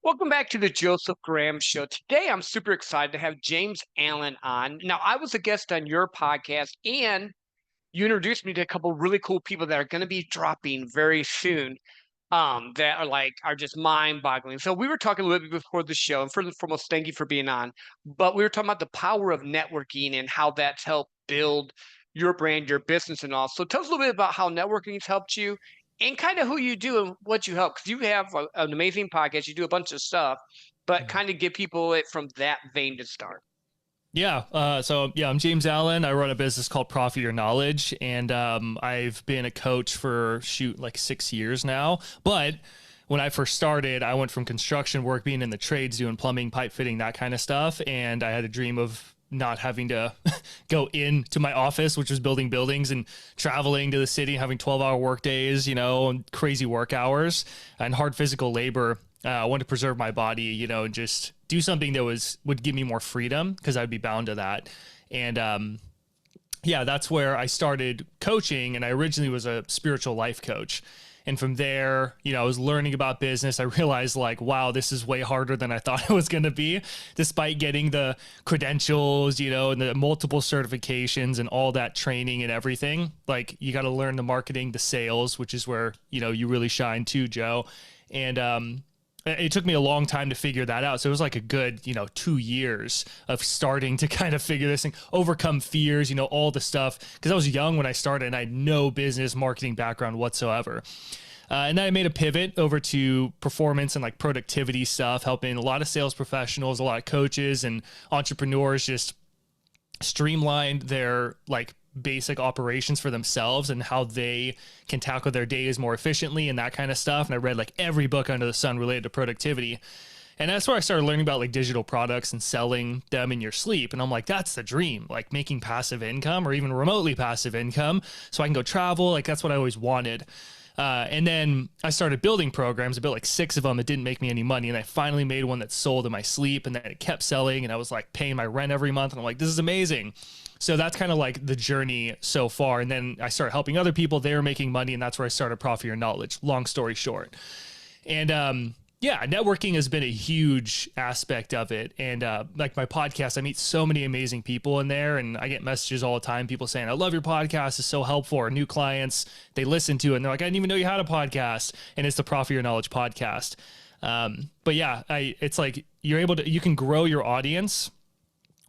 Welcome back to the Joseph Graham Show. Today, I'm super excited to have James Allen on. Now, I was a guest on your podcast, and you introduced me to a couple really cool people that are going to be dropping very soon. That are just mind-boggling. So we were talking a little bit before the show, and first and foremost, thank you for being on. But we were talking about the power of networking and how that's helped build your brand, your business, and all. So tell us a little bit about how networking has helped you, and kind of who you do and what you help. Because you have an amazing podcast, you do a bunch of stuff, but kind of give people it from that vein to start. I'm James Allen. I run a business called Profit Your Knowledge, and I've been a coach for like 6 years now. But when I first started, I went from construction work, being in the trades, doing plumbing, pipe fitting, that kind of stuff, and I had a dream of not having to go into my office, which was building buildings, and traveling to the city, having 12-hour work days, and crazy work hours and hard physical labor. I wanted to preserve my body, and just do something that would give me more freedom, because I'd be bound to that. And that's where I started coaching. And I originally was a spiritual life coach. And from there, I was learning about business. I realized, like, wow, this is way harder than I thought it was going to be, despite getting the credentials, and the multiple certifications and all that training and everything. Like, you got to learn the marketing, the sales, which is where, you really shine too, Joe. And it took me a long time to figure that out. So it was like a good, 2 years of starting to kind of figure this thing, overcome fears, all the stuff. Because I was young when I started and I had no business marketing background whatsoever. And then I made a pivot over to performance and like productivity stuff, helping a lot of sales professionals, a lot of coaches and entrepreneurs just streamline their like basic operations for themselves and how they can tackle their days more efficiently and that kind of stuff. And I read like every book under the sun related to productivity. And that's where I started learning about like digital products and selling them in your sleep. And I'm like, that's the dream, like making passive income or even remotely passive income so I can go travel. Like, that's what I always wanted. And then I started building programs. I built like 6 of them. It didn't make me any money. And I finally made one that sold in my sleep, and then it kept selling, and I was like paying my rent every month. And I'm like, this is amazing. So that's kind of like the journey so far. And then I started helping other people. They were making money, and that's where I started Profit Your Knowledge, long story short. And networking has been a huge aspect of it. And like my podcast, I meet so many amazing people in there, and I get messages all the time, people saying, I love your podcast, it's so helpful. Or new clients, they listen to it and they're like, I didn't even know you had a podcast. And it's the Profit Your Knowledge podcast. It's like you can grow your audience,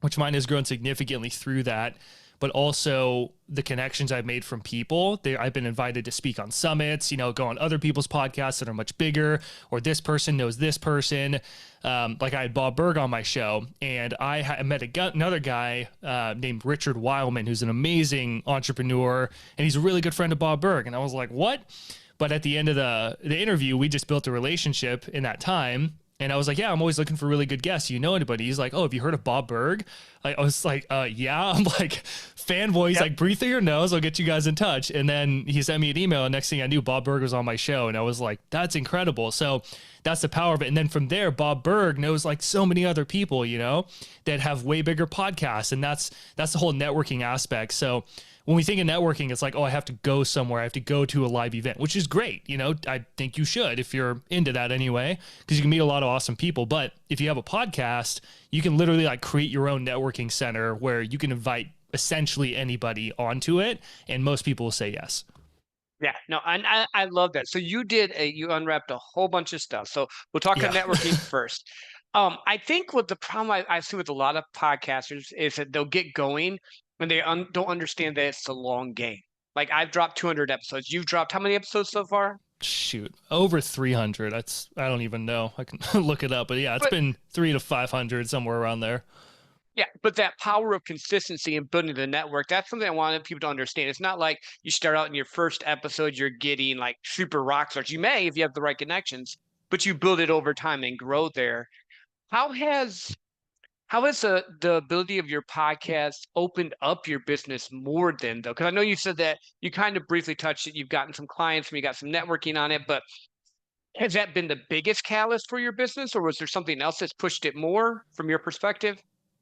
which mine has grown significantly through that. But also the connections I've made from people. I've been invited to speak on summits, go on other people's podcasts that are much bigger, or this person knows this person. Like I had Bob Burg on my show, and I met another guy named Richard Weilman, who's an amazing entrepreneur, and he's a really good friend of Bob Burg. And I was like, what? But at the end of the interview, we just built a relationship in that time. And I was like, yeah, I'm always looking for really good guests. You know anybody? He's like, oh, have you heard of Bob Burg? I was like, yeah. I'm like, fanboy. He's like, breathe through your nose. I'll get you guys in touch. And then he sent me an email. And next thing I knew, Bob Burg was on my show. And I was like, that's incredible. So that's the power of it. And then from there, Bob Burg knows like so many other people, that have way bigger podcasts. And that's the whole networking aspect. So when we think of networking, it's like, oh, I have to go somewhere. I have to go to a live event, which is great. I think you should if you're into that anyway, because you can meet a lot of awesome people. But if you have a podcast, you can literally like create your own networking center where you can invite essentially anybody onto it. And most people will say yes. Yeah, no, and I love that. So you unwrapped a whole bunch of stuff. So we'll talk about networking first. I think what the problem I see with a lot of podcasters is that they'll get going and they don't understand that it's a long game. Like I've dropped 200 episodes. You've dropped how many episodes so far? Shoot, over 300. I don't even know. I can look it up, but yeah, it's been 300 to 500, somewhere around there. Yeah, but that power of consistency and building the network, that's something I wanted people to understand. It's not like you start out in your first episode, you're getting like super rock stars. You may if you have the right connections, but you build it over time and grow there. How has the ability of your podcast opened up your business more than though? Because I know you said that you kind of briefly touched it. You've gotten some clients and you got some networking on it, but has that been the biggest catalyst for your business, or was there something else that's pushed it more from your perspective?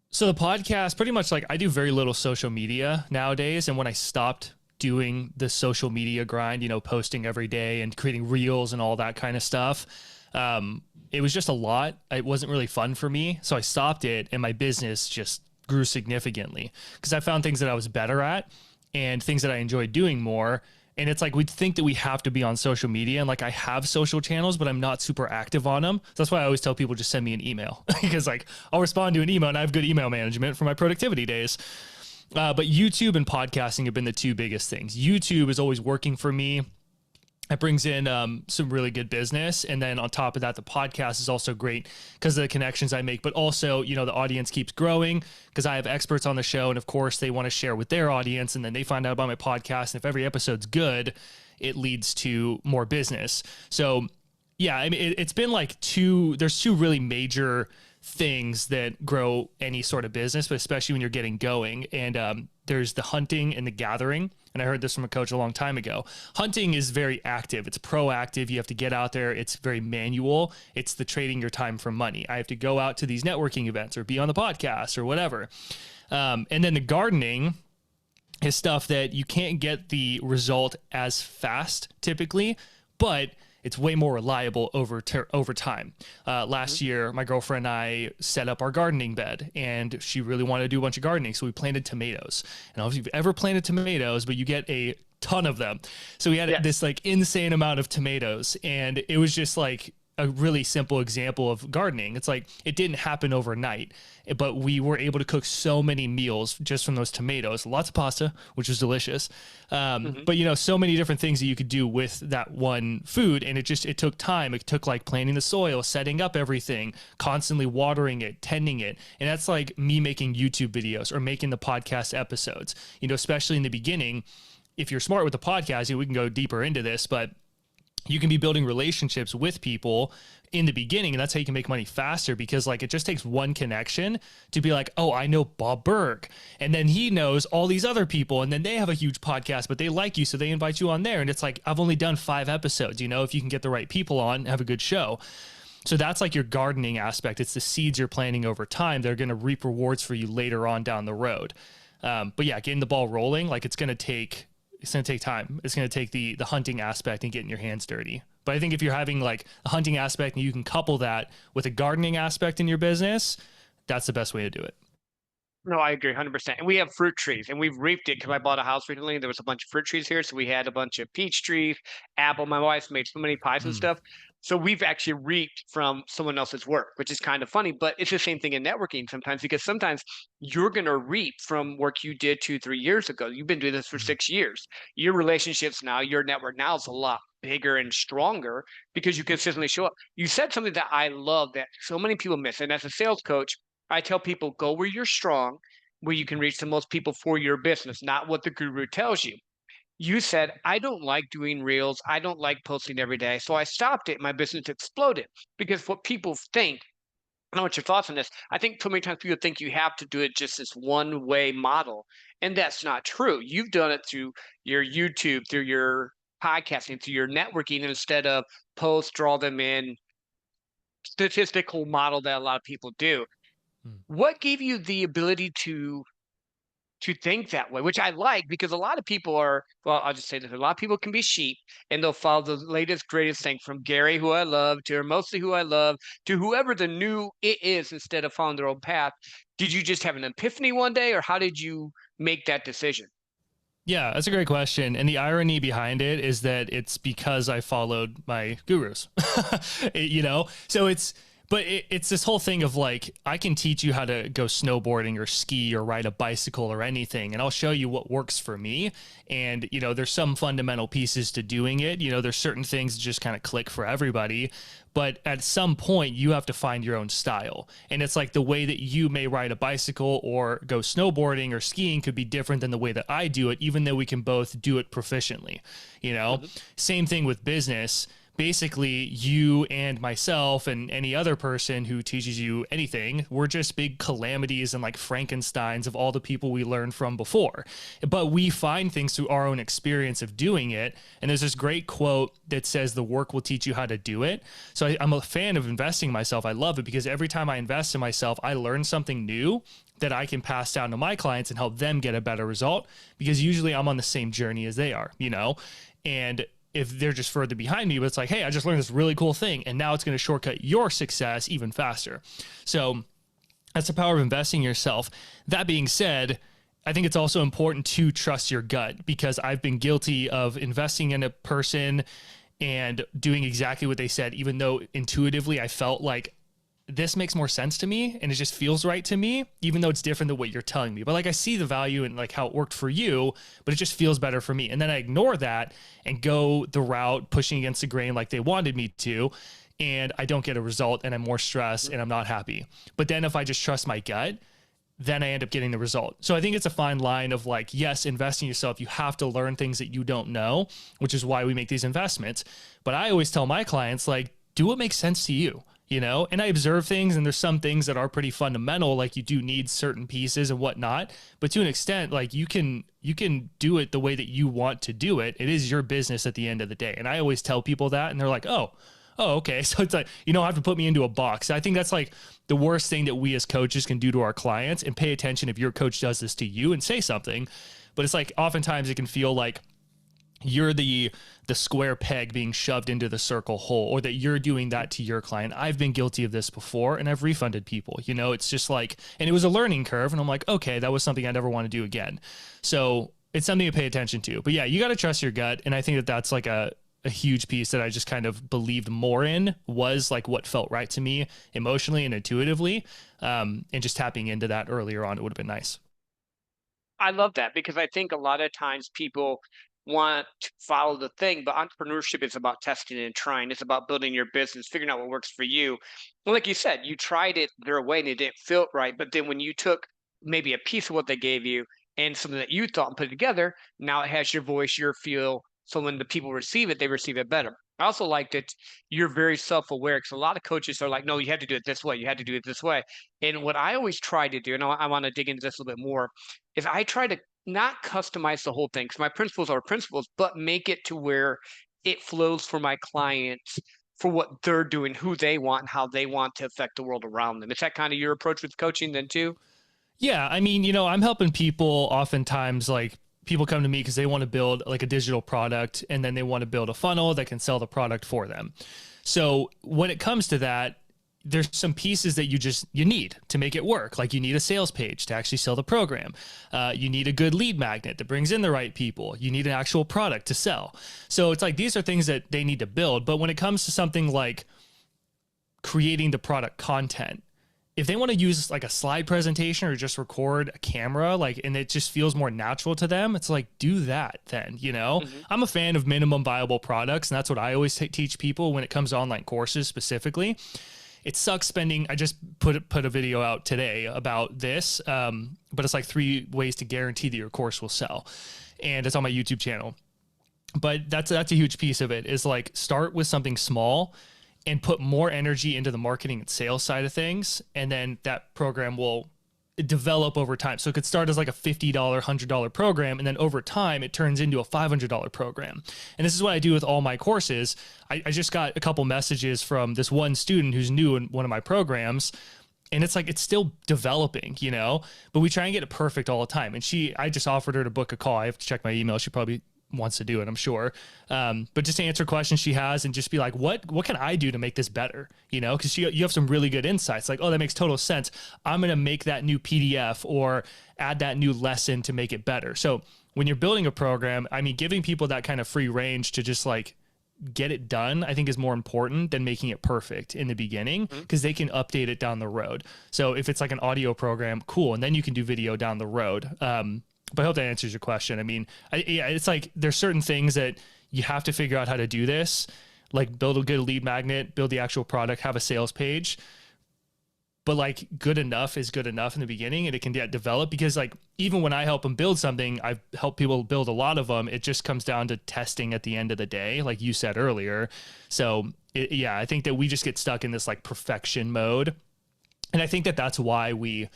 So the podcast, pretty much like I do very little social media nowadays. And when I stopped doing the social media grind, posting every day and creating reels and all that kind of stuff, It was just a lot. It wasn't really fun for me. So I stopped it and my business just grew significantly because I found things that I was better at and things that I enjoyed doing more. And it's like, we'd think that we have to be on social media, and like I have social channels, but I'm not super active on them. So that's why I always tell people just send me an email because like I'll respond to an email and I have good email management for my productivity days. But YouTube and podcasting have been the two biggest things. YouTube is always working for me. It brings in some really good business. And then on top of that, the podcast is also great because of the connections I make, but also, you know, the audience keeps growing because I have experts on the show. And of course they want to share with their audience, and then they find out about my podcast. And if every episode's good, it leads to more business. So yeah, I mean, it's been like there's two really major things that grow any sort of business, but especially when you're getting going. And there's the hunting and the gathering. And I heard this from a coach a long time ago. Hunting is very active. It's proactive. You have to get out there. It's very manual. It's the trading your time for money. I have to go out to these networking events or be on the podcast or whatever. And then the gardening is stuff that you can't get the result as fast typically, but it's way more reliable over time. Last year, my girlfriend and I set up our gardening bed, and she really wanted to do a bunch of gardening. So we planted tomatoes. And I don't know if you've ever planted tomatoes, but you get a ton of them. So we had this like insane amount of tomatoes, and it was just like a really simple example of gardening. It's like, it didn't happen overnight, but we were able to cook so many meals just from those tomatoes, lots of pasta, which was delicious. But you know, so many different things that you could do with that one food. And it took time. It took like planting the soil, setting up everything, constantly watering it, tending it. And that's like me making YouTube videos or making the podcast episodes, you know, especially in the beginning. If you're smart with the podcast, we can go deeper into this, but you can be building relationships with people in the beginning, and that's how you can make money faster, because like it just takes one connection to be like, oh, I know Bob Berg, and then he knows all these other people, and then they have a huge podcast, but they like you, so they invite you on there. And it's like, I've only done 5 episodes, you know, if you can get the right people on, have a good show. So that's like your gardening aspect. It's the seeds you're planting over time. They're going to reap rewards for you later on down the road. But yeah, getting the ball rolling, like it's going to take time. It's going to take the hunting aspect and getting your hands dirty. But I think if you're having like a hunting aspect and you can couple that with a gardening aspect in your business, that's the best way to do it. No, I agree 100%. And we have fruit trees, and we've reaped it because I bought a house recently. There was a bunch of fruit trees here. So we had a bunch of peach trees, apple. My wife's made so many pies and stuff. So we've actually reaped from someone else's work, which is kind of funny, but it's the same thing in networking sometimes, because sometimes you're going to reap from work you did 2-3 years ago. You've been doing this for 6 years. Your relationships now, your network now is a lot bigger and stronger because you consistently show up. You said something that I love that so many people miss. And as a sales coach, I tell people, go where you're strong, where you can reach the most people for your business, not what the guru tells you. You said, I don't like doing reels. I don't like posting every day. So I stopped it. My business exploded because what people think, I don't know what your thoughts on this. I think so many times people think you have to do it just this one way model. And that's not true. You've done it through your YouTube, through your podcasting, through your networking, instead of post, draw them in, statistical model that a lot of people do. What gave you the ability to think that way, which I like, because a lot of people are, well, I'll just say this, a lot of people can be sheep and they'll follow the latest, greatest thing from Gary, who I love, to mostly who I love, to whoever the new it is, instead of following their own path. Did you just have an epiphany one day, or how did you make that decision? Yeah, that's a great question. And the irony behind it is that it's because I followed my gurus, you know? So it's this whole thing of like, I can teach you how to go snowboarding or ski or ride a bicycle or anything, and I'll show you what works for me. And, you know, there's some fundamental pieces to doing it. You know, there's certain things that just kind of click for everybody. But at some point, you have to find your own style. And it's like the way that you may ride a bicycle or go snowboarding or skiing could be different than the way that I do it, even though we can both do it proficiently. You know, Same thing with business. Basically, you and myself and any other person who teaches you anything, we're just big calamities and like Frankensteins of all the people we learned from before. But we find things through our own experience of doing it. And there's this great quote that says the work will teach you how to do it. So I'm a fan of investing in myself. I love it because every time I invest in myself, I learn something new that I can pass down to my clients and help them get a better result, because usually I'm on the same journey as they are, you know? And if they're just further behind me, but it's like, hey, I just learned this really cool thing, and now it's going to shortcut your success even faster. So that's the power of investing in yourself. That being said, I think it's also important to trust your gut, because I've been guilty of investing in a person and doing exactly what they said, even though intuitively I felt like this makes more sense to me and it just feels right to me, even though it's different than what you're telling me. But like, I see the value in like how it worked for you, but it just feels better for me. And then I ignore that and go the route pushing against the grain like they wanted me to. And I don't get a result, and I'm more stressed and I'm not happy. But then if I just trust my gut, then I end up getting the result. So I think it's a fine line of like, yes, invest in yourself. You have to learn things that you don't know, which is why we make these investments. But I always tell my clients, like, do what makes sense to you, you know? And I observe things, and there's some things that are pretty fundamental, like you do need certain pieces and whatnot. But to an extent, like you can do it the way that you want to do it. It is your business at the end of the day. And I always tell people that, and they're like, oh, okay. So it's like, you don't have to put me into a box. I think that's like the worst thing that we as coaches can do to our clients, and pay attention if your coach does this to you and say something. But it's like, oftentimes it can feel like you're the square peg being shoved into the circle hole, or that you're doing that to your client. I've been guilty of this before, and I've refunded people, you know. It's just like, and it was a learning curve, and I'm like, okay, that was something I never want to do again. So it's something to pay attention to. But yeah, you got to trust your gut. And I think that that's like a huge piece that I just kind of believed more in, was like what felt right to me emotionally and intuitively. And just tapping into that earlier on, it would have been nice. I love that, because I think a lot of times people want to follow the thing, but entrepreneurship is about testing and trying. It's about building your business, figuring out what works for you. Well, like you said, you tried it their way and it didn't feel right. But then when you took maybe a piece of what they gave you and something that you thought and put it together, now it has your voice, your feel. So when the people receive it, they receive it better. I also like that you're very self-aware, because a lot of coaches are like, no, you have to do it this way. You had to do it this way. And what I always try to do, and I want to dig into this a little bit more, is I try to not customize the whole thing, because my principles are principles, but make it to where it flows for my clients, for what they're doing, who they want, and how they want to affect the world around them. Is that kind of your approach with coaching then too? Yeah. I mean, you know, I'm helping people oftentimes, like, people come to me because they want to build like a digital product, and then they want to build a funnel that can sell the product for them. So when it comes to that, there's some pieces that you need to make it work. Like, you need a sales page to actually sell the program. You need a good lead magnet that brings in the right people. You need an actual product to sell. So it's like, these are things that they need to build. But when it comes to something like creating the product content, if they want to use like a slide presentation or just record a camera, like, and it just feels more natural to them, it's like, do that then, you know. I'm a fan of minimum viable products, and that's what I always teach people when it comes to online courses specifically. It sucks spending, I just put a video out today about this, but it's like 3 ways to guarantee that your course will sell. And it's on my YouTube channel. But that's a huge piece of it, is like, start with something small and put more energy into the marketing and sales side of things. And then that program will develop over time. So it could start as like a $50, $100 program, and then over time it turns into a $500 program. And this is what I do with all my courses. I just got a couple messages from this one student who's new in one of my programs, and it's like, it's still developing, you know, but we try and get it perfect all the time. And I just offered her to book a call. I have to check my email. She probably wants to do it, I'm sure. But just to answer questions she has, and just be like, what can I do to make this better? You know, because you have some really good insights, like, oh, that makes total sense. I'm going to make that new PDF or add that new lesson to make it better. So when you're building a program, I mean, giving people that kind of free range to just like get it done, I think is more important than making it perfect in the beginning, because they can update it down the road. So if it's like an audio program, cool. And then you can do video down the road. But I hope that answers your question. I mean, yeah, it's like, there's certain things that you have to figure out how to do this, like build a good lead magnet, build the actual product, have a sales page. But like, good enough is good enough in the beginning, and it can get developed, because like, even when I help them build something, I've helped people build a lot of them. It just comes down to testing at the end of the day, like you said earlier. So yeah, I think that we just get stuck in this like perfection mode. And I think that that's why we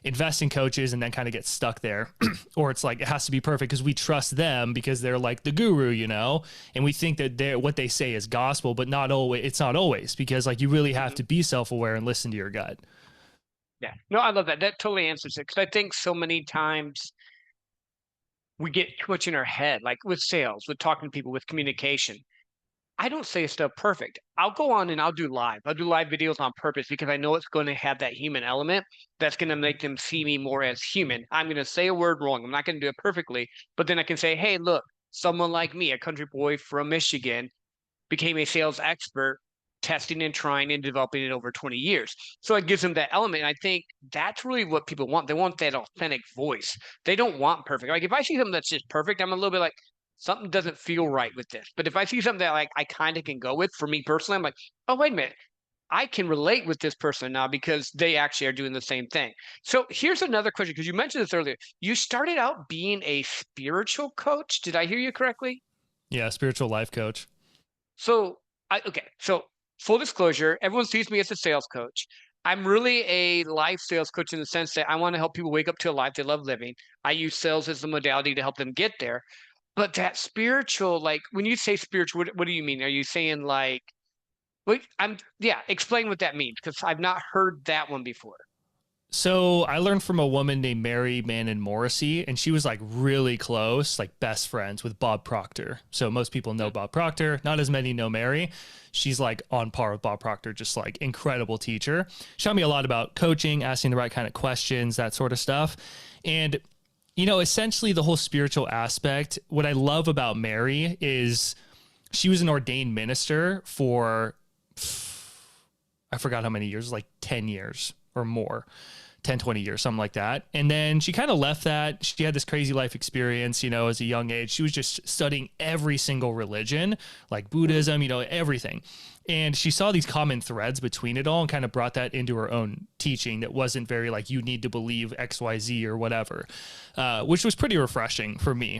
invest in coaches and then kind of get stuck there. Or it's like, it has to be perfect because we trust them because they're like the guru, you know, and we think that what they say is gospel, but not always. It's not always, because like, you really have to be self-aware and listen to your gut. Yeah, no, I love that. That totally answers it, because I think so many times we get too much in our head, like with sales, with talking to people, with communication. I don't say stuff perfect. I'll go on and I'll do live. I'll do live videos on purpose because I know it's going to have that human element that's going to make them see me more as human. I'm going to say a word wrong. I'm not going to do it perfectly, but then I can say, hey, look, someone like me, a country boy from Michigan, became a sales expert testing and trying and developing it over 20 years. So it gives them that element. And I think that's really what people want. They want that authentic voice. They don't want perfect. Like if I see something that's just perfect, I'm a little bit like, something doesn't feel right with this. But if I see something that like I kind of can go with, for me personally, I'm like, oh, wait a minute. I can relate with this person now because they actually are doing the same thing. So here's another question, because you mentioned this earlier. You started out being a spiritual coach. Did I hear you correctly? Yeah, spiritual life coach. So okay. So full disclosure, everyone sees me as a sales coach. I'm really a life sales coach in the sense that I want to help people wake up to a life they love living. I use sales as the modality to help them get there. But that spiritual, like when you say spiritual, what do you mean? Are you saying like, wait, yeah, explain what that means because I've not heard that one before. So I learned from a woman named Mary Mannon Morrissey, and she was like really close, like best friends with Bob Proctor. So most people know Bob Proctor, not as many know Mary. She's like on par with Bob Proctor, just like incredible teacher. She taught me a lot about coaching, asking the right kind of questions, that sort of stuff. And, you know, essentially the whole spiritual aspect, what I love about Mary is she was an ordained minister for, I forgot how many years, like 10 years or more. 10, 20 years, something like that. And then she kind of left that. She had this crazy life experience, you know, as a young age. She was just studying every single religion, like Buddhism, you know, everything. And she saw these common threads between it all and kind of brought that into her own teaching that wasn't very like, you need to believe XYZ or whatever, which was pretty refreshing for me.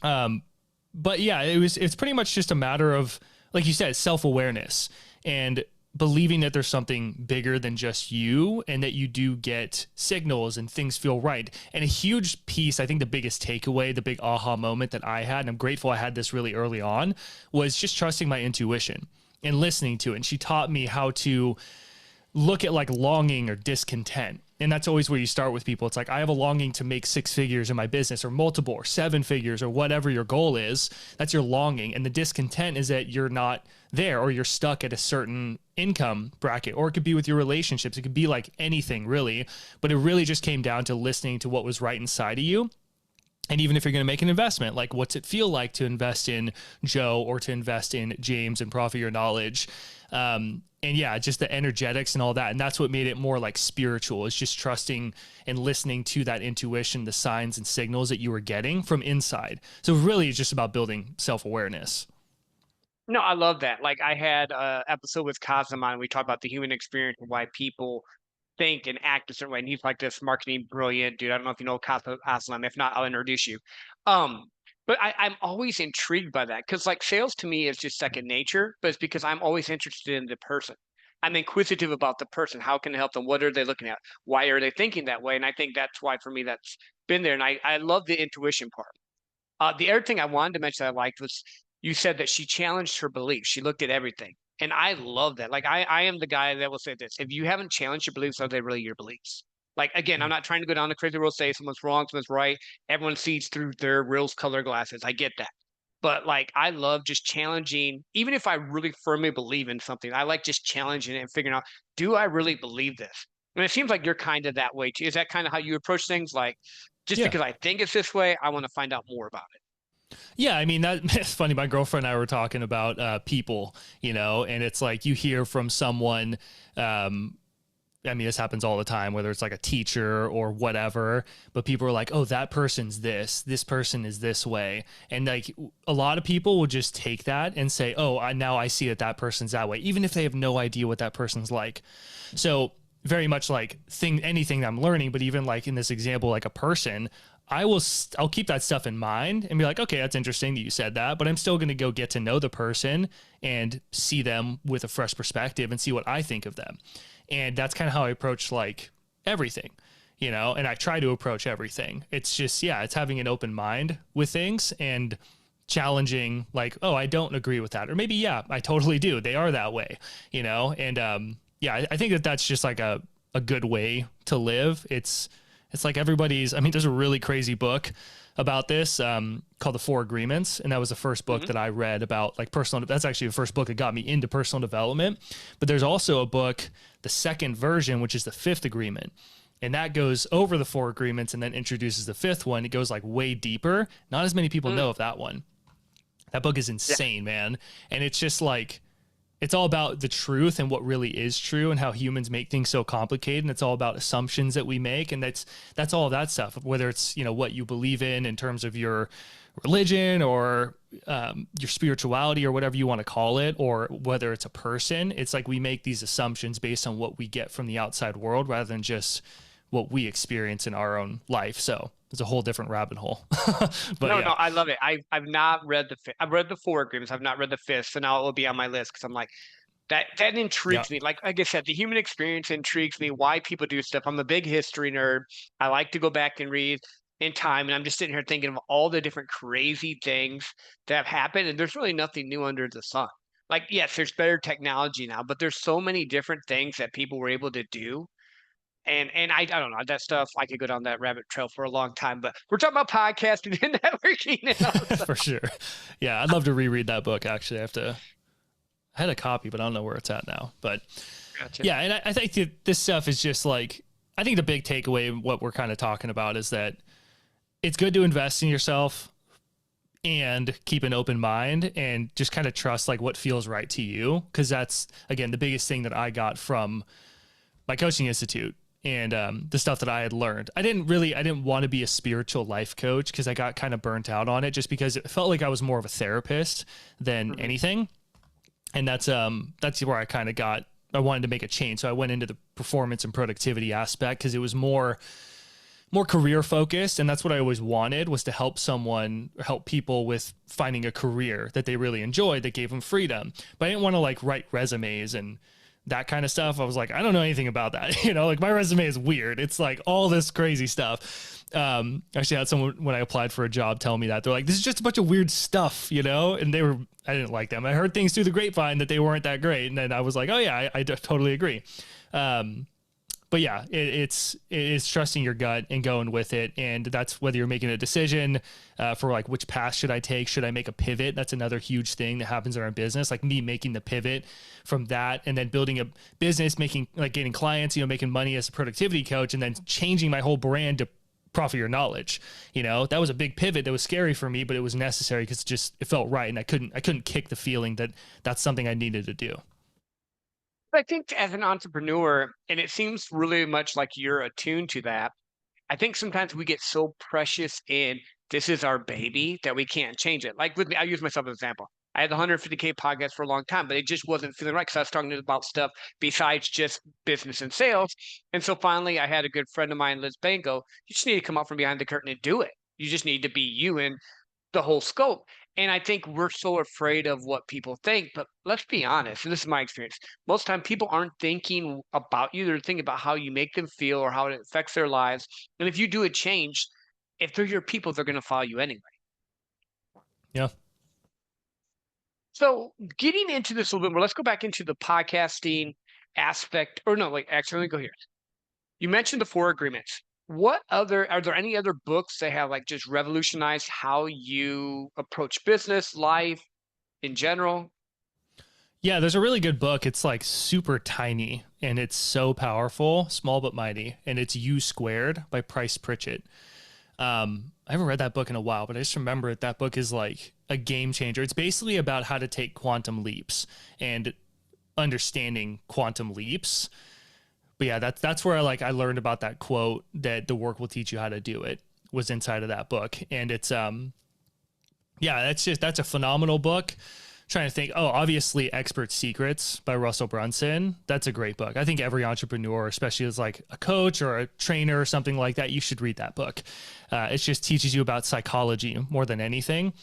But yeah, it's pretty much just a matter of, like you said, self-awareness and believing that there's something bigger than just you and that you do get signals and things feel right. And a huge piece, I think the biggest takeaway, the big aha moment that I had, and I'm grateful I had this really early on, was just trusting my intuition and listening to it. And she taught me how to look at like longing or discontent. And that's always where you start with people. It's like, I have a longing to make 6 figures in my business or multiple or 7 figures or whatever your goal is. That's your longing. And the discontent is that you're not there or you're stuck at a certain income bracket, or it could be with your relationships. It could be like anything really, but it really just came down to listening to what was right inside of you. And even if you're going to make an investment, like what's it feel like to invest in Joe or to invest in James and Profit Your Knowledge? And yeah, just the energetics and all that. And that's what made it more like spiritual, is just trusting and listening to that intuition, the signs and signals that you were getting from inside. So really it's just about building self-awareness. No, I love that. Like I had a episode with Kazim on, we talked about the human experience and why people think and act a certain way. And he's like this marketing brilliant dude. I don't know if you know Kazim Aslam. If not, I'll introduce you. Um, but I'm always intrigued by that because like sales to me is just second nature, but it's because I'm always interested in the person. I'm inquisitive about the person. How can I help them? What are they looking at? Why are they thinking that way? And I think that's why for me that's been there. And I love the intuition part. The other thing I wanted to mention that I liked was you said that she challenged her beliefs. She looked at everything. And I love that. Like I am the guy that will say this. If you haven't challenged your beliefs, are they really your beliefs? Like again, I'm not trying to go down the crazy road, say someone's wrong, someone's right. Everyone sees through their rose color glasses. I get that. But like I love just challenging, even if I really firmly believe in something, I like just challenging it and figuring out, do I really believe this? And it seems like you're kind of that way too. Is that kind of how you approach things? Like just Yeah. because I think it's this way, I want to find out more about it. Yeah, I mean it's funny. My girlfriend and I were talking about people, you know, and it's like you hear from someone. I mean, this happens all the time, whether it's like a teacher or whatever. But people are like, "Oh, that person's this person is this way," and like a lot of people will just take that and say, "Oh, now I see that that person's that way," even if they have no idea what that person's like. So very much like anything that I'm learning, but even like in this example, like a person, I'll keep that stuff in mind and be like, okay, that's interesting that you said that, but I'm still going to go get to know the person and see them with a fresh perspective and see what I think of them. And that's kind of how I approach like everything, you know, and I try to approach everything. It's just, yeah, it's having an open mind with things and challenging like, oh, I don't agree with that. Or maybe, yeah, I totally do. They are that way, you know? And, yeah, I think that that's just like a good way to live. It's like everybody's, I mean, there's a really crazy book about this called The Four Agreements. And that was the first book that I read about like personal. That's actually the first book that got me into personal development. But there's also a book, the second version, which is the Fifth Agreement. And that goes over the four agreements and then introduces the fifth one. It goes like way deeper. Not as many people know of that one. That book is insane, man. And it's just like, it's all about the truth and what really is true and how humans make things so complicated. And it's all about assumptions that we make. And that's all of that stuff, whether it's, you know, what you believe in terms of your religion or your spirituality or whatever you want to call it, or whether it's a person. It's like we make these assumptions based on what we get from the outside world rather than just what we experience in our own life. So it's a whole different rabbit hole. But no, I love it. I've not read I've read the Four Agreements. I've not read the fifth, so now it will be on my list because I'm like, that intrigues me. Like I said, the human experience intrigues me. Why people do stuff. I'm a big history nerd. I like to go back and read in time, and I'm just sitting here thinking of all the different crazy things that have happened, and there's really nothing new under the sun. Like, yes, there's better technology now, but there's so many different things that people were able to do. And I don't know that stuff. I could go down that rabbit trail for a long time, but we're talking about podcasting and networking and all that. For sure. Yeah, I'd love to reread that book. Actually, I had a copy, but I don't know where it's at now. But Gotcha. yeah, and I think that this stuff is just like, I think the big takeaway, what we're kind of talking about, is that it's good to invest in yourself and keep an open mind and just kind of trust like what feels right to you. Cause that's, again, the biggest thing that I got from my coaching institute and the stuff that I had learned. I didn't want to be a spiritual life coach because I got kind of burnt out on it just because it felt like I was more of a therapist than anything. And that's where I kind of I wanted to make a change. So I went into the performance and productivity aspect because it was more career focused. And that's what I always wanted, was to help people with finding a career that they really enjoyed, that gave them freedom. But I didn't want to like write resumes and that kind of stuff. I was like, I don't know anything about that. You know, like my resume is weird. It's like all this crazy stuff. Actually had someone, when I applied for a job, tell me that they're like, this is just a bunch of weird stuff, you know? And I didn't like them. I heard things through the grapevine that they weren't that great. And then I was like, oh yeah, I totally agree. But yeah, it's trusting your gut and going with it. And that's whether you're making a decision for like, which path should I take? Should I make a pivot? That's another huge thing that happens in our business. Like me making the pivot from that and then building a business, getting clients, making money as a productivity coach, and then changing my whole brand to Profit Your Knowledge. That was a big pivot that was scary for me, but it was necessary because it felt right. And I couldn't kick the feeling that that's something I needed to do. I think as an entrepreneur, and it seems really much like you're attuned to that, I think sometimes we get so precious in this is our baby that we can't change it. Like with me, I use myself as an example. I had the 150K podcast for a long time, but it just wasn't feeling right because I was talking about stuff besides just business and sales. And so finally, I had a good friend of mine, Liz Bango. You just need to come out from behind the curtain and do it. You just need to be you in the whole scope. And I think we're so afraid of what people think, but let's be honest, and this is my experience. Most time people aren't thinking about you. They're thinking about how you make them feel or how it affects their lives. And if you do a change, if they're your people, they're going to follow you anyway. Yeah. So getting into this a little bit more, let's go back into the podcasting aspect. Or no, wait, actually, let me go here. You mentioned the Four Agreements. Are there any other books that have like just revolutionized how you approach business, life in general? Yeah, there's a really good book. It's like super tiny and it's so powerful, Small but Mighty, and it's U Squared by Price Pritchett. I haven't read that book in a while, but I just remember that book is like a game changer. It's basically about how to take quantum leaps and understanding quantum leaps. But yeah, that's where I learned about that quote that the work will teach you how to do it was inside of that book. And it's, that's a phenomenal book. Trying to think, obviously Expert Secrets by Russell Brunson. That's a great book. I think every entrepreneur, especially as like a coach or a trainer or something like that, you should read that book. It just teaches you about psychology more than anything.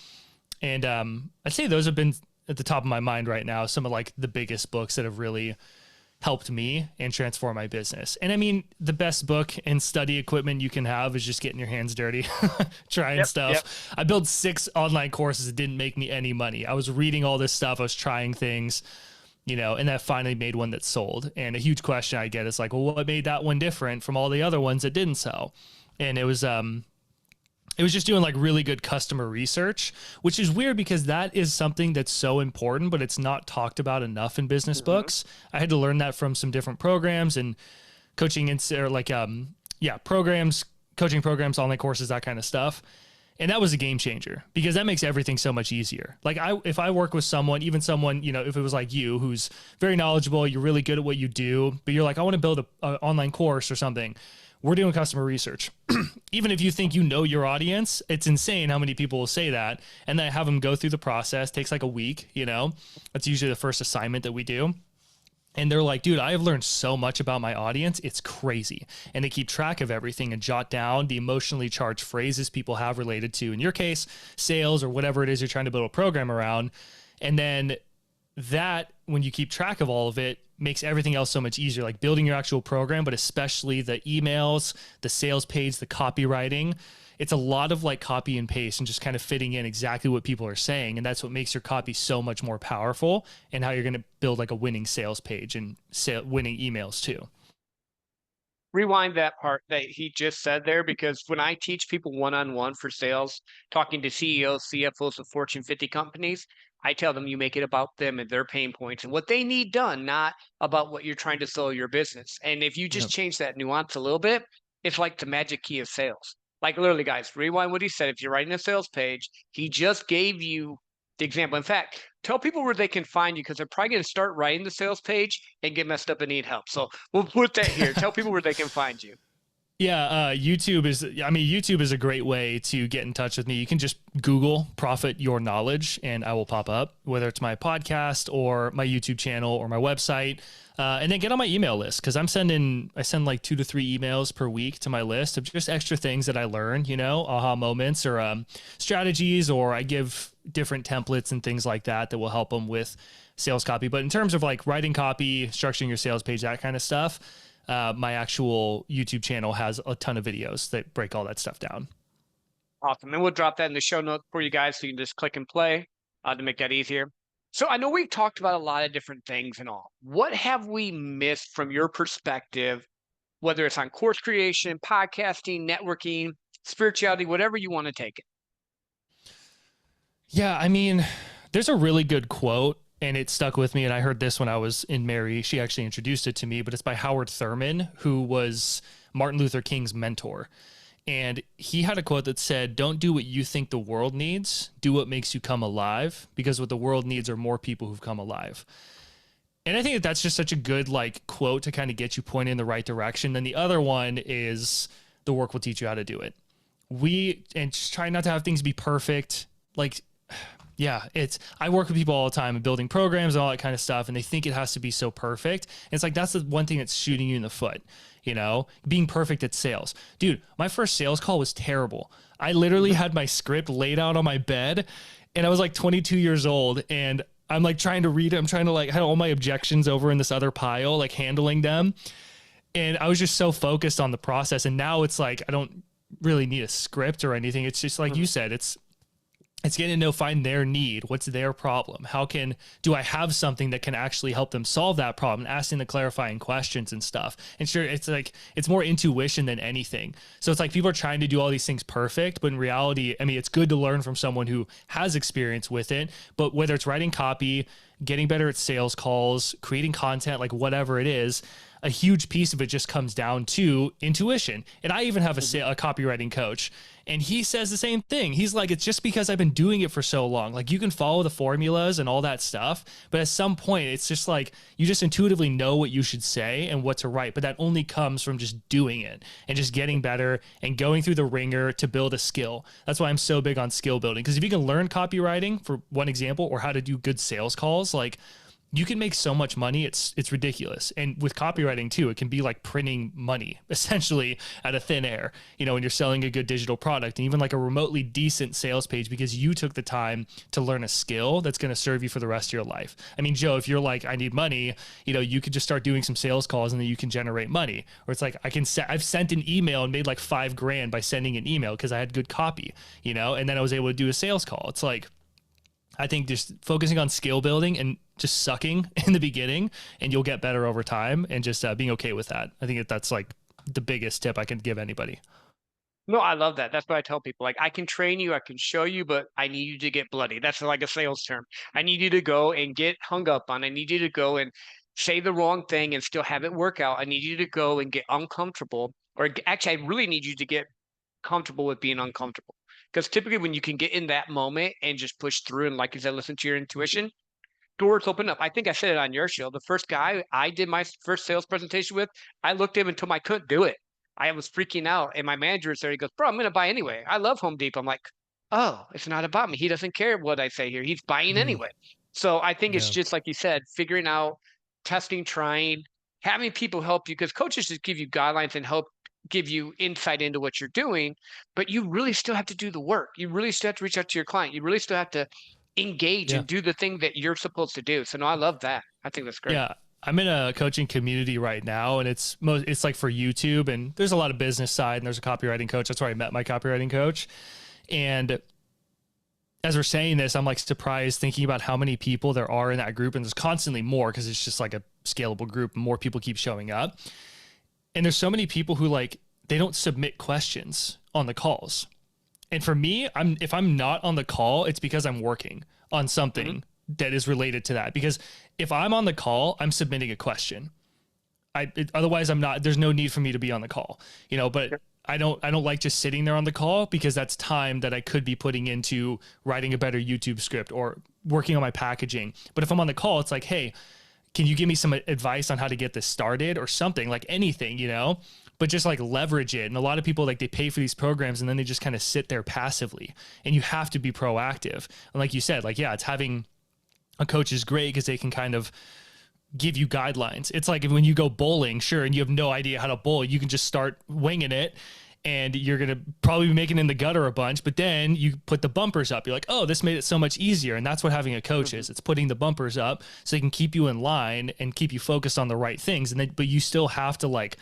And I'd say those have been at the top of my mind right now, some of like the biggest books that have really helped me and transform my business. And I mean, the best book and study equipment you can have is just getting your hands dirty, trying stuff. Yep. I built 6 online courses that didn't make me any money. I was reading all this stuff. I was trying things, and that finally made one that sold. And a huge question I get is like, well, what made that one different from all the other ones that didn't sell? And it was It was just doing like really good customer research, which is weird because that is something that's so important, but it's not talked about enough in business books. I had to learn that from some different programs and coaching or like, programs, coaching programs, online courses, that kind of stuff. And that was a game changer because that makes everything so much easier. Like if I work with someone, even someone, if it was like you, who's very knowledgeable, you're really good at what you do, but you're like, I want to build an online course or something. We're doing customer research. Even if you think you know your audience, it's insane how many people will say that. And then I have them go through the process. Takes like a week, That's usually the first assignment that we do. And they're like, dude, I have learned so much about my audience. It's crazy. And they keep track of everything and jot down the emotionally charged phrases people have related to, in your case, sales or whatever it is you're trying to build a program around. And then that, when you keep track of all of it, makes everything else so much easier, like building your actual program, but especially the emails, the sales page, the copywriting. It's a lot of like copy and paste and just kind of fitting in exactly what people are saying. And that's what makes your copy so much more powerful, and how you're going to build like a winning sales page and winning emails too. Rewind that part that he just said there, because when I teach people one-on-one for sales, talking to CEOs, CFOs of Fortune 50 companies, I tell them you make it about them and their pain points and what they need done, not about what you're trying to sell your business. And if you just change that nuance a little bit, it's like the magic key of sales. Like literally, guys, rewind what he said. If you're writing a sales page, he just gave you the example. In fact, tell people where they can find you, because they're probably going to start writing the sales page and get messed up and need help. So we'll put that here. Tell people where they can find you. Yeah, YouTube is a great way to get in touch with me. You can just Google Profit Your Knowledge and I will pop up, whether it's my podcast or my YouTube channel or my website. And then get on my email list, because I send like 2 to 3 emails per week to my list of just extra things that I learn, aha moments or strategies, or I give different templates and things like that will help them with sales copy. But in terms of like writing copy, structuring your sales page, that kind of stuff, my actual YouTube channel has a ton of videos that break all that stuff down. Awesome. And we'll drop that in the show notes for you guys, so you can just click and play to make that easier. So I know we've talked about a lot of different things and all. What have we missed from your perspective, whether it's on course creation, podcasting, networking, spirituality, whatever you want to take it? Yeah, I mean, there's a really good quote, and it stuck with me. And I heard this when I was in Mary. She actually introduced it to me, but it's by Howard Thurman, who was Martin Luther King's mentor. And he had a quote that said, "Don't do what you think the world needs. Do what makes you come alive, because what the world needs are more people who've come alive." And I think that that's just such a good like quote to kind of get you pointed in the right direction. Then the other one is, the work will teach you how to do it. And just try not to have things be perfect. Like, yeah, I work with people all the time and building programs and all that kind of stuff, and they think it has to be so perfect. And it's like, that's the one thing that's shooting you in the foot, being perfect at sales. Dude, my first sales call was terrible. I literally had my script laid out on my bed, and I was like 22 years old, and I'm like trying to read it. I'm trying to like have all my objections over in this other pile, like handling them. And I was just so focused on the process. And now it's like, I don't really need a script or anything. It's just like you said, it's getting to find their need. What's their problem? Do I have something that can actually help them solve that problem? Asking the clarifying questions and stuff. And sure, it's like, it's more intuition than anything. So it's like people are trying to do all these things perfect, but in reality, I mean, it's good to learn from someone who has experience with it. But whether it's writing copy, getting better at sales calls, creating content, like whatever it is, a huge piece of it just comes down to intuition. And I even have a copywriting coach, and he says the same thing. He's like, it's just because I've been doing it for so long. Like, you can follow the formulas and all that stuff, but at some point it's just like, you just intuitively know what you should say and what to write. But that only comes from just doing it and just getting better and going through the ringer to build a skill. That's why I'm so big on skill building. Because if you can learn copywriting, for one example, or how to do good sales calls, like, you can make so much money. It's ridiculous. And with copywriting too, it can be like printing money essentially out of thin air, when you're selling a good digital product, and even like a remotely decent sales page, because you took the time to learn a skill that's going to serve you for the rest of your life. I mean, Joe, if you're like, I need money, you could just start doing some sales calls and then you can generate money. Or it's like, I've sent an email and made like $5,000 by sending an email because I had good copy, and then I was able to do a sales call. It's like, I think just focusing on skill building and just sucking in the beginning, and you'll get better over time, and just being okay with that. I think that's like the biggest tip I can give anybody. No, I love that. That's what I tell people. Like, I can train you, I can show you, but I need you to get bloody. That's like a sales term. I need you to go and get hung up on. I need you to go and say the wrong thing and still have it work out. I need you to go and get uncomfortable. Actually, I really need you to get comfortable with being uncomfortable. Because typically, when you can get in that moment and just push through, and like you said, listen to your intuition, doors open up. I think I said it on your show. The first guy I did my first sales presentation with, I looked at him and told him I couldn't do it. I was freaking out. And my manager was there. He goes, bro, I'm going to buy anyway. I love Home Depot. I'm like, oh, it's not about me. He doesn't care what I say here. He's buying Mhm. anyway. So I think it's Yeah. just like you said, figuring out, testing, trying, having people help you because coaches just give you guidelines and help give you insight into what you're doing, but you really still have to do the work. You really still have to reach out to your client. You really still have to engage Yeah. and do the thing that you're supposed to do. So no, I love that. I think that's great. Yeah. I'm in a coaching community right now, and it's like for YouTube, and there's a lot of business side, and there's a copywriting coach. That's where I met my copywriting coach. And as we're saying this, I'm like surprised thinking about how many people there are in that group, and there's constantly more because it's just like a scalable group. And more people keep showing up, and there's so many people who like they don't submit questions on the calls. And for me, if I'm not on the call, it's because I'm working on Hmm. something that is related to that. Because if I'm on the call, I'm submitting a question. Otherwise I'm not. There's no need for me to be on the call, But I don't like just sitting there on the call because that's time that I could be putting into writing a better YouTube script or working on my packaging. But if I'm on the call, it's like, hey, can you give me some advice on how to get this started or something, like anything. But just like leverage it. And a lot of people like they pay for these programs and then they just kind of sit there passively, and you have to be proactive. And like you said, like, yeah, it's having a coach is great because they can kind of give you guidelines. It's like when you go bowling, sure, and you have no idea how to bowl, you can just start winging it and you're going to probably be making it in the gutter a bunch, but then you put the bumpers up. You're like, oh, this made it so much easier. And that's what having a coach Hmm. is. It's putting the bumpers up so they can keep you in line and keep you focused on the right things. And then, but you still have to like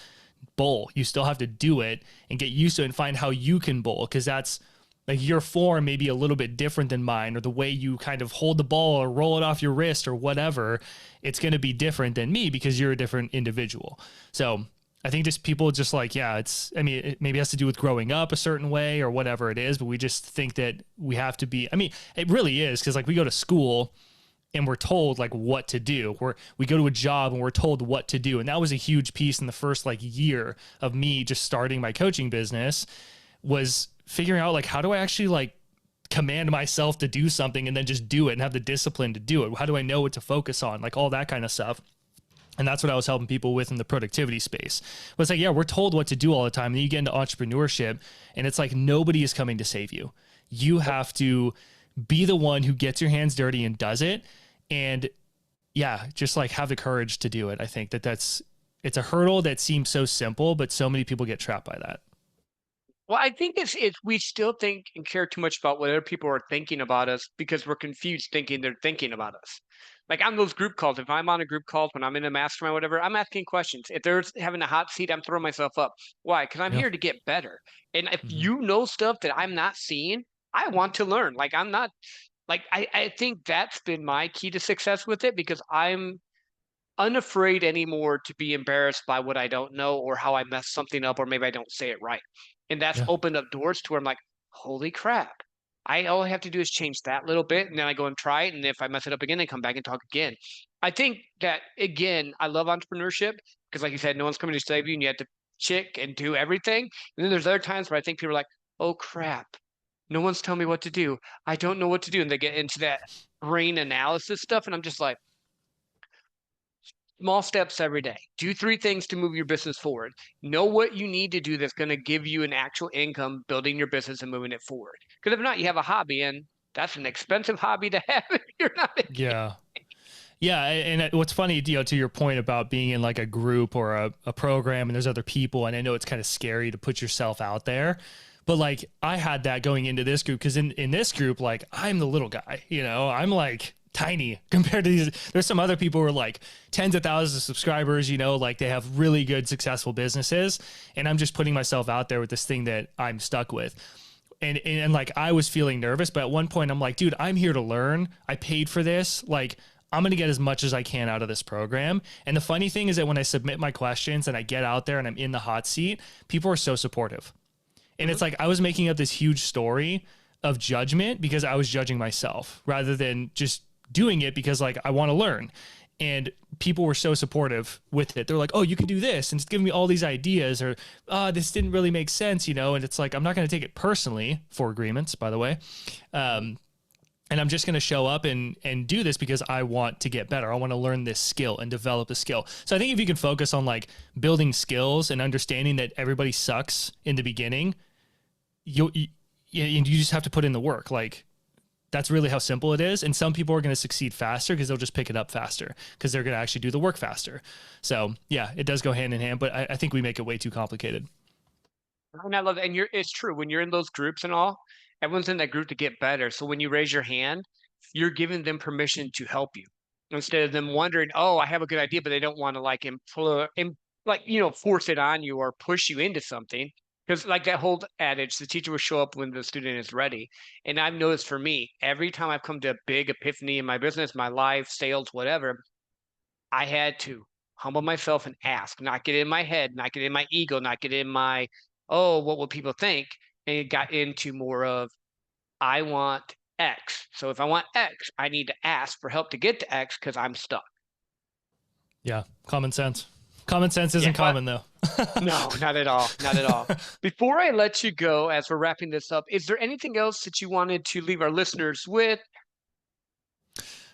bowl. You still have to do it and get used to it and find how you can bowl. Cause that's like your form may be a little bit different than mine, or the way you kind of hold the ball or roll it off your wrist or whatever. It's going to be different than me because you're a different individual. So I think just people just like, yeah, it maybe has to do with growing up a certain way or whatever it is, but we just think that we have to be, it really is. Cause like we go to school and we're told like what to do. We go to a job and we're told what to do. And that was a huge piece in the first like year of me just starting my coaching business, was figuring out like, how do I actually like command myself to do something and then just do it and have the discipline to do it? How do I know what to focus on? Like all that kind of stuff. And that's what I was helping people with in the productivity space. But it's like, yeah, we're told what to do all the time. And then you get into entrepreneurship and it's like, nobody is coming to save you. You have to be the one who gets your hands dirty and does it. And yeah, just like have the courage to do it. I think it's a hurdle that seems so simple, but so many people get trapped by that. Well, I think it's we still think and care too much about what other people are thinking about us because we're confused thinking they're thinking about us. Like on those group calls, if I'm on a group call, when I'm in a mastermind, whatever, I'm asking questions. If they're having a hot seat, I'm throwing myself up. Why? Because I'm Yeah. here to get better. And if Mhm. you know stuff that I'm not seeing, I want to learn. Like I'm not like I think that's been my key to success with it because I'm unafraid anymore to be embarrassed by what I don't know or how I mess something up or maybe I don't say it right. And that's Yeah. opened up doors to where I'm like, holy crap. All I have to do is change that little bit and then I go and try it. And if I mess it up again, I come back and talk again. I think that again, I love entrepreneurship because like you said, no one's coming to save you and you have to chick and do everything. And then there's other times where I think people are like, oh crap, no one's telling me what to do. I don't know what to do. And they get into that brain analysis stuff. And I'm just like, small steps every day. Do three things to move your business forward. Know what you need to do that's going to give you an actual income building your business and moving it forward. Because if not, you have a hobby, and that's an expensive hobby to have if you're not. Yeah. Yeah, and what's funny, to your point about being in like a group or a program and there's other people, and I know it's kind of scary to put yourself out there, but like I had that going into this group because in this group, like I'm the little guy, I'm like tiny compared to these. There's some other people who are like tens of thousands of subscribers, like they have really good, successful businesses, and I'm just putting myself out there with this thing that I'm stuck with. And like I was feeling nervous, but at one point I'm like, dude, I'm here to learn. I paid for this. Like I'm going to get as much as I can out of this program. And the funny thing is that when I submit my questions and I get out there and I'm in the hot seat, people are so supportive. And it's like I was making up this huge story of judgment because I was judging myself rather than just doing it because like I want to learn. And people were so supportive with it. They're like, oh, you can do this. And it's giving me all these ideas or, this didn't really make sense, you know? And it's like, I'm not going to take it personally, for agreements, by the way. And I'm just going to show up and do this because I want to get better. I want to learn this skill and develop a skill. So I think if you can focus on like building skills and understanding that everybody sucks in the beginning, you just have to put in the work. Like that's really how simple it is. And some people are going to succeed faster because they'll just pick it up faster because they're going to actually do the work faster. So yeah, it does go hand in hand, but I think we make it way too complicated. And I love it. And it's true when you're in those groups and all, everyone's in that group to get better. So when you raise your hand, you're giving them permission to help you instead of them wondering, oh, I have a good idea, but they don't want to like force it on you or push you into something. Because like that whole adage, the teacher will show up when the student is ready. And I've noticed for me, every time I've come to a big epiphany in my business, my life, sales, whatever, I had to humble myself and ask, not get in my head, not get in my ego, not get in my, oh, what will people think? And it got into more of, I want X. So if I want X, I need to ask for help to get to X because I'm stuck. Yeah. Common sense. Common sense isn't common though. No, not at all. Not at all. Before I let you go, as we're wrapping this up, is there anything else that you wanted to leave our listeners with?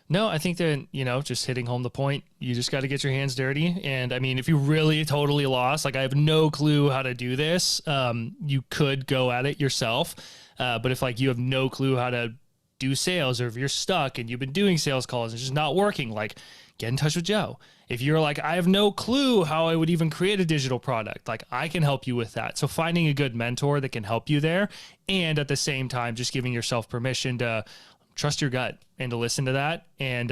No, I think that, just hitting home the point, you just got to get your hands dirty. And I mean, if you really totally lost, like I have no clue how to do this, you could go at it yourself. But if like you have no clue how to do sales, or if you're stuck and you've been doing sales calls and it's just not working, like get in touch with Joe. If you're like, I have no clue how I would even create a digital product, like I can help you with that. So finding a good mentor that can help you there. And at the same time, just giving yourself permission to trust your gut and to listen to that. And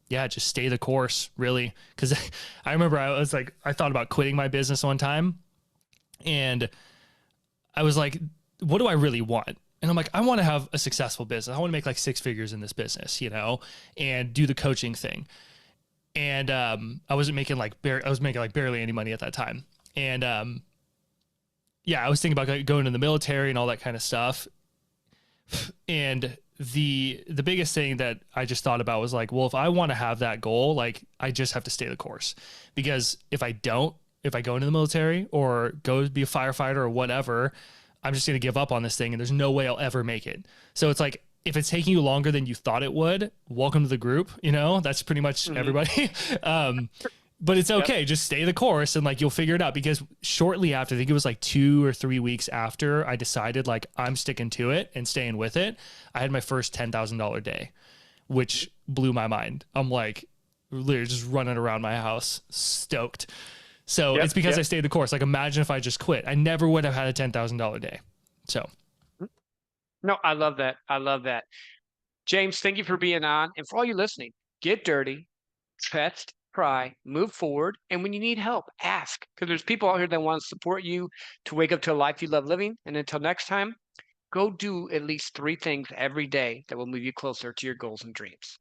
just stay the course really. Cause I remember I thought about quitting my business one time and I was like, what do I really want? And I'm like, I want to have a successful business. I want to make like 6 figures in this business, and do the coaching thing. And I was making like barely any money at that time. And I was thinking about going in the military and all that kind of stuff. And the biggest thing that I just thought about was like, well, if I want to have that goal, like I just have to stay the course. Because if I go into the military or go be a firefighter or whatever, I'm just going to give up on this thing and there's no way I'll ever make it. So it's like, if it's taking you longer than you thought it would, welcome to the group. That's pretty much everybody. But it's okay. Just stay the course and like, you'll figure it out. Because shortly after, I think it was like 2 or 3 weeks after I decided like I'm sticking to it and staying with it, I had my first $10,000 day, which blew my mind. I'm like literally just running around my house stoked. So it's because I stayed the course. Like imagine if I just quit, I never would have had a $10,000 day. So. No, I love that. I love that. James, thank you for being on. And for all you listening, get dirty, test, try, move forward. And when you need help, ask. Because there's people out here that want to support you to wake up to a life you love living. And until next time, go do at least 3 things every day that will move you closer to your goals and dreams.